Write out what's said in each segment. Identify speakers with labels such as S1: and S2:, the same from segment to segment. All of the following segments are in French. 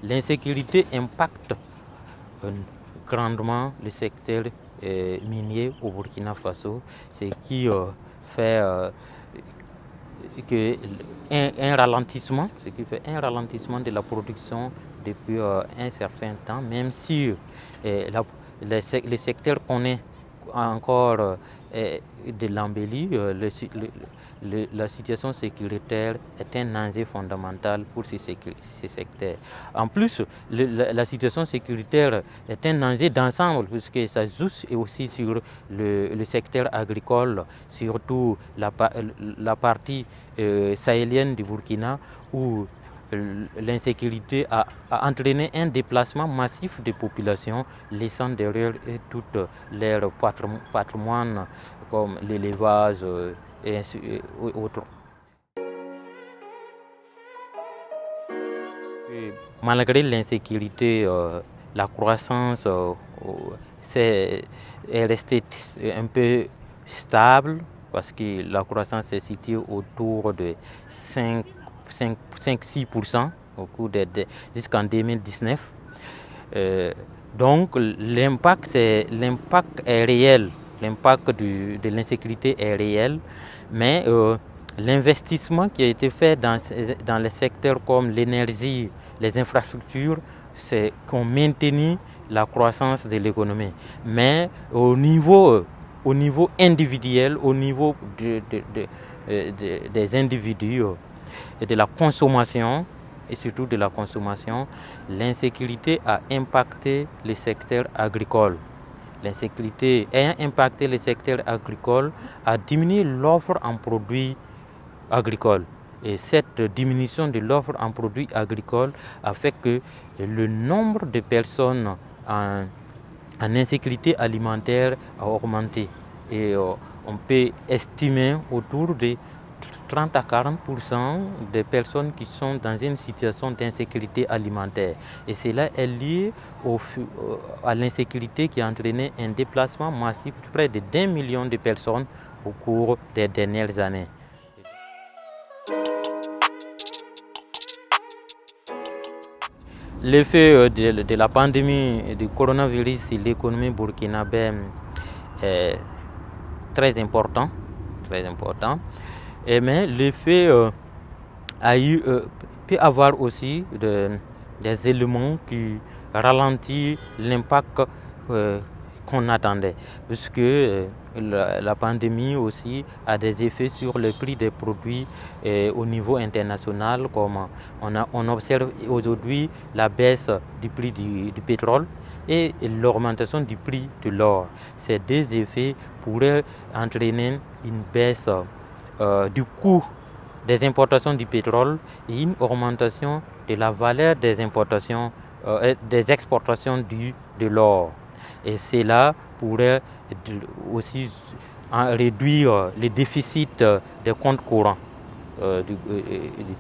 S1: L'insécurité impacte grandement le secteur minier au Burkina Faso, ce qui fait ce qui fait un ralentissement de la production depuis un certain temps, même si le secteur connaît encore de l'embellie. La situation sécuritaire est un enjeu fondamental pour ce secteur. En plus, la situation sécuritaire est un enjeu d'ensemble puisque ça joue aussi sur le secteur agricole, surtout la partie sahélienne du Burkina où l'insécurité a entraîné un déplacement massif des populations, laissant derrière tout leur patrimoine comme l'élevage et autres. Malgré l'insécurité, la croissance est restée un peu stable parce que la croissance est située autour de 5-6% jusqu'en 2019. Donc l'impact est réel, l'impact de l'insécurité est réel, mais l'investissement qui a été fait dans les secteurs comme l'énergie, les infrastructures, c'est qu'on maintenu la croissance de l'économie. Mais au niveau individuel, au niveau des individus et de la consommation, et surtout de la consommation, l'insécurité a impacté le secteur agricole. L'insécurité ayant impacté le secteur agricole a diminué l'offre en produits agricoles. Et cette diminution de l'offre en produits agricoles a fait que le nombre de personnes en insécurité alimentaire a augmenté. Et on peut estimer autour de 30 à 40% des personnes qui sont dans une situation d'insécurité alimentaire. Et cela est lié à l'insécurité qui a entraîné un déplacement massif de près de 1 million de personnes au cours des dernières années. L'effet de la pandémie du coronavirus sur l'économie burkinabé est très important. Mais l'effet peut avoir aussi des éléments qui ralentissent l'impact qu'on attendait, puisque la pandémie aussi a des effets sur le prix des produits au niveau international, comme on observe aujourd'hui la baisse du prix du pétrole et l'augmentation du prix de l'or. Ces deux effets pourraient entraîner une baisse du coût des importations du pétrole et une augmentation de la valeur des importations des exportations de l'or. Et cela pourrait aussi réduire les déficits des comptes courants du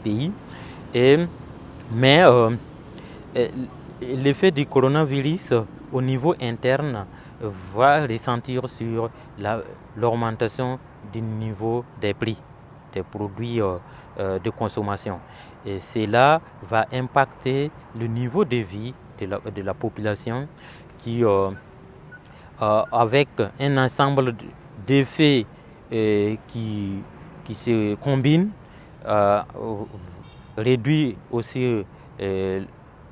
S1: pays. Mais l'effet du coronavirus au niveau interne va ressentir sur l'augmentation du niveau des prix des produits de consommation. Et cela va impacter le niveau de vie de la population qui, avec un ensemble d'effets qui se combinent, réduit aussi le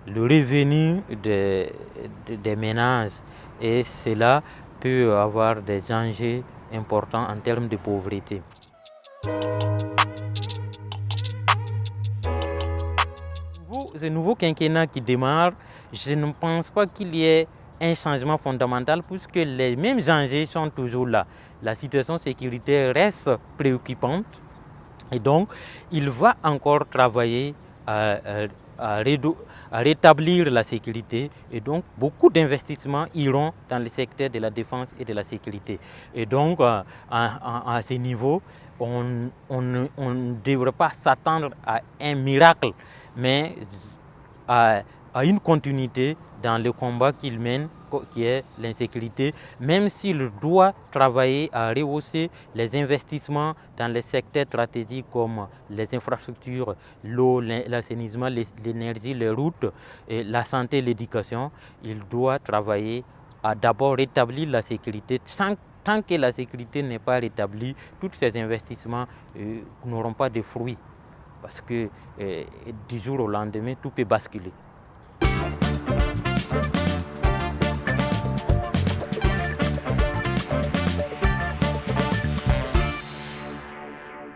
S1: revenu des ménages, et cela peut avoir des enjeux importants en termes de pauvreté. Ce nouveau quinquennat qui démarre, je ne pense pas qu'il y ait un changement fondamental puisque les mêmes enjeux sont toujours là. La situation sécuritaire reste préoccupante et donc il va encore travailler à rétablir la sécurité, et donc beaucoup d'investissements iront dans le secteur de la défense et de la sécurité. Et donc à ce niveau, on ne devrait pas s'attendre à un miracle, mais à une continuité dans le combat qu'ils mènent qui est l'insécurité, même s'il doit travailler à rehausser les investissements dans les secteurs stratégiques comme les infrastructures, l'eau, l'assainissement, l'énergie, les routes, et la santé, l'éducation, il doit travailler à d'abord rétablir la sécurité. Tant que la sécurité n'est pas rétablie, tous ces investissements n'auront pas de fruits parce que du jour au lendemain, tout peut basculer.